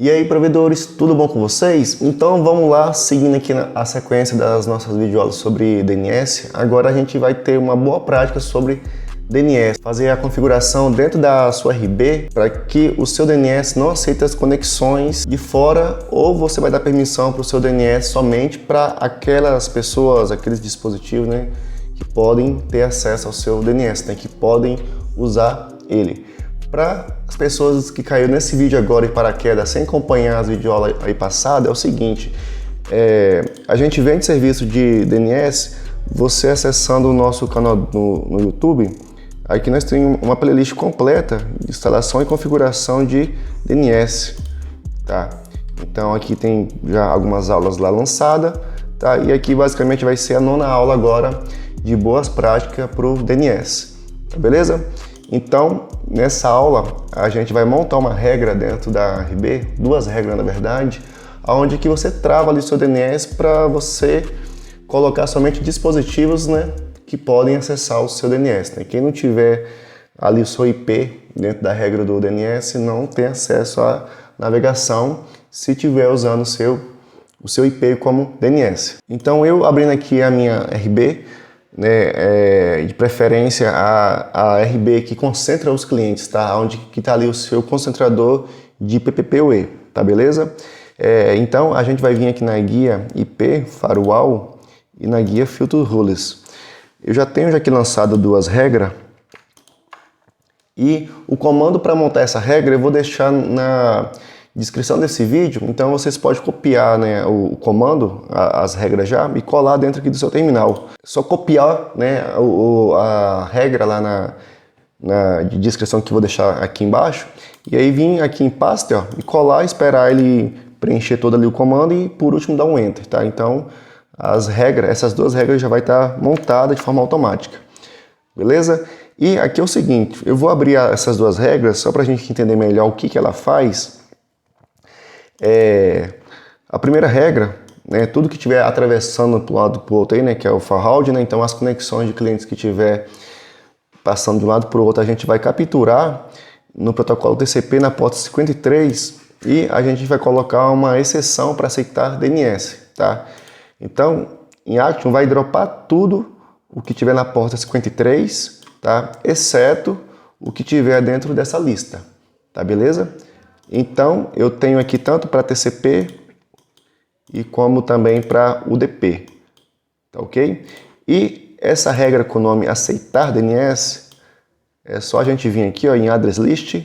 E aí, provedores, tudo bom com vocês? Então vamos lá, seguindo aqui a sequência das nossas videoaulas sobre DNS. Agora a gente vai ter uma boa prática sobre DNS, fazer a configuração dentro da sua RB para que o seu DNS não aceite as conexões de fora, ou você vai dar permissão para o seu DNS somente para aquelas pessoas, aqueles dispositivos, né, que podem ter acesso ao seu DNS, né, que podem usar ele. Para as pessoas que caíram nesse vídeo agora e paraquedas sem acompanhar as videoaulas aí passadas, é o seguinte, a gente vende serviço de DNS, você acessando o nosso canal no YouTube, aqui nós temos uma playlist completa de instalação e configuração de DNS, tá? Então aqui tem já algumas aulas lá lançadas, tá? E aqui basicamente vai ser a 9ª aula agora de boas práticas para o DNS, tá beleza? Então, nessa aula, a gente vai montar uma regra dentro da RB, 2 regras na verdade, onde que você trava ali o seu DNS para você colocar somente dispositivos, né, que podem acessar o seu DNS. Né? Quem não tiver ali o seu IP dentro da regra do DNS não tem acesso à navegação se estiver usando o seu IP como DNS. Então, eu abrindo aqui a minha RB, né, de preferência a RB que concentra os clientes, tá? Onde que tá ali o seu concentrador de PPPoE, tá beleza? Então a gente vai vir aqui na guia IP Firewall e na guia Filter Rules. Eu já tenho aqui lançado 2 regras e o comando para montar essa regra eu vou deixar na descrição desse vídeo, então vocês podem copiar, né, o comando, as regras já, e colar dentro aqui do seu terminal. Só copiar, né, a regra lá na descrição que eu vou deixar aqui embaixo, e aí vir aqui em paste, ó, e colar, esperar ele preencher todo ali o comando e por último dar um enter, tá? Então as regras, essas 2 regras já vai estar montada de forma automática, beleza? E aqui é o seguinte, eu vou abrir essas 2 regras só para a gente entender melhor o que ela faz. A primeira regra, né, tudo que estiver atravessando para um lado para o outro aí, né, que é o firewall, né, então as conexões de clientes que estiver passando de um lado para o outro a gente vai capturar no protocolo TCP na porta 53 e a gente vai colocar uma exceção para aceitar DNS, tá? Então, em Action vai dropar tudo o que tiver na porta 53, tá? Exceto o que tiver dentro dessa lista, tá beleza? Então, eu tenho aqui tanto para TCP e como também para UDP, tá ok? E essa regra com o nome aceitar DNS, é só a gente vir aqui, ó, em Address List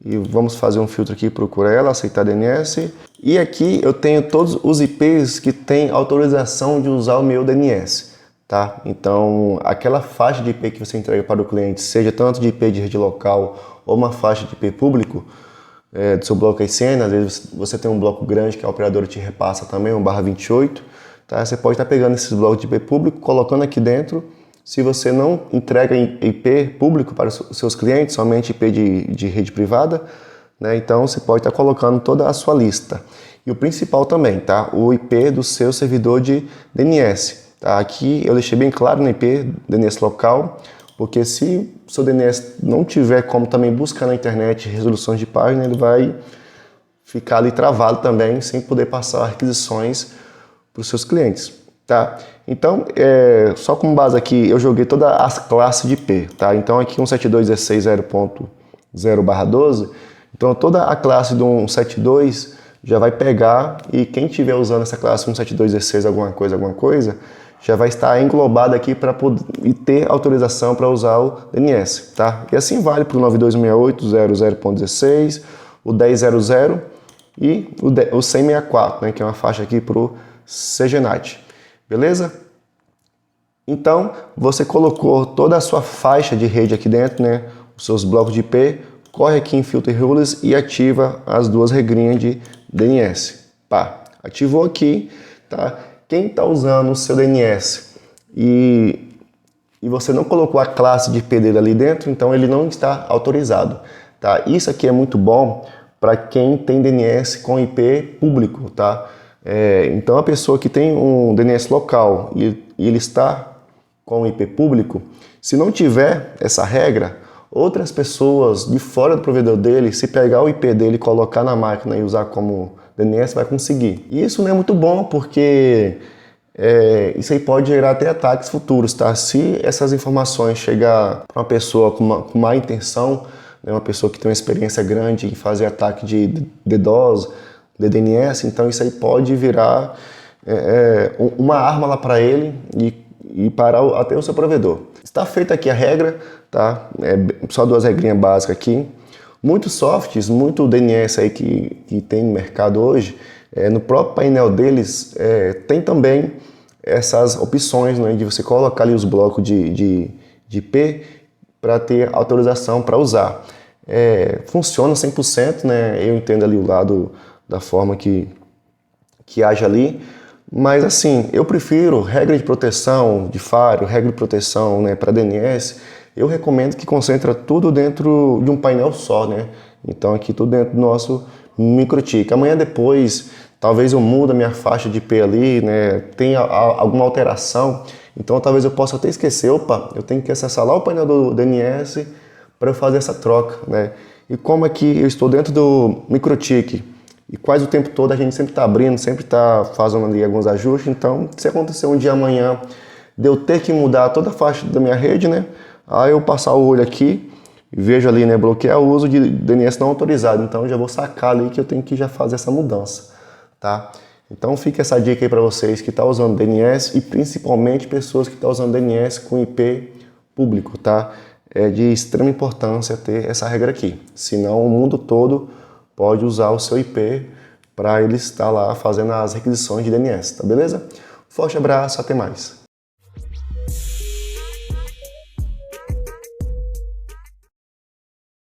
e vamos fazer um filtro aqui, procura ela, aceitar DNS. E aqui eu tenho todos os IPs que têm autorização de usar o meu DNS, tá? Então, aquela faixa de IP que você entrega para o cliente, seja tanto de IP de rede local ou uma faixa de IP público, do seu bloco ICN, às vezes você tem um bloco grande que a operadora te repassa também, um /28, tá? Você pode estar pegando esses blocos de IP público, colocando aqui dentro. Se você não entrega IP público para os seus clientes, somente IP de rede privada, né? Então você pode estar colocando toda a sua lista. E o principal também, tá? O IP do seu servidor de DNS. Tá? Aqui eu deixei bem claro no IP DNS local, porque se o seu DNS não tiver como também buscar na internet resoluções de página, ele vai ficar ali travado também, sem poder passar requisições para os seus clientes, tá? Então, só como base aqui, eu joguei todas as classes de IP, tá? Então aqui 172.16.0.0/12, então toda a classe do 172 já vai pegar e quem estiver usando essa classe 172.16 alguma coisa, já vai estar englobado aqui para poder ter autorização para usar o DNS, tá? E assim vale para o 92.168.00.16, o 10.00 e o 100.64, né, que é uma faixa aqui para o CGNAT, beleza? Então, você colocou toda a sua faixa de rede aqui dentro, né, os seus blocos de IP, corre aqui em Filter Rules e ativa as 2 regrinhas de DNS. Pá, ativou aqui, tá? Quem está usando o seu DNS e você não colocou a classe de IP dele ali dentro, então ele não está autorizado, tá? Isso aqui é muito bom para quem tem DNS com IP público, tá? Então a pessoa que tem um DNS local e ele está com IP público, se não tiver essa regra, outras pessoas de fora do provedor dele, se pegar o IP dele, colocar na máquina e usar como DNS, vai conseguir. E isso não é muito bom, porque isso aí pode gerar até ataques futuros, tá? Se essas informações chegar para uma pessoa com má intenção, né, uma pessoa que tem uma experiência grande em fazer ataque de DDoS, de DNS, então isso aí pode virar uma arma lá para ele e parar até o seu provedor. Está feita aqui a regra, tá? Só duas regrinhas básicas aqui. Muitos softs, muito DNS aí que tem no mercado hoje, no próprio painel deles tem também essas opções, né, de você colocar ali os blocos de IP para ter autorização para usar. Funciona 100%, né? Eu entendo ali o lado da forma que age ali, mas assim, eu prefiro regra de proteção de firewall, regra de proteção, né, para DNS. Eu recomendo que concentre tudo dentro de um painel só, né? Então aqui tudo dentro do nosso MikroTik. Amanhã depois, talvez eu mude a minha faixa de IP ali, né? Tem alguma alteração, então talvez eu possa até esquecer, opa, eu tenho que acessar lá o painel do DNS para eu fazer essa troca, né? E como aqui eu estou dentro do MikroTik e quase o tempo todo a gente sempre está abrindo, sempre está fazendo ali alguns ajustes, então se acontecer um dia amanhã de eu ter que mudar toda a faixa da minha rede, né? Aí eu passar o olho aqui e vejo ali, né, bloquear o uso de DNS não autorizado, então eu já vou sacar ali que eu tenho que já fazer essa mudança, tá? Então fica essa dica aí para vocês que estão usando DNS e principalmente pessoas que estão usando DNS com IP público, tá? É de extrema importância ter essa regra aqui, senão o mundo todo pode usar o seu IP para ele estar lá fazendo as requisições de DNS, tá beleza? Forte abraço, até mais!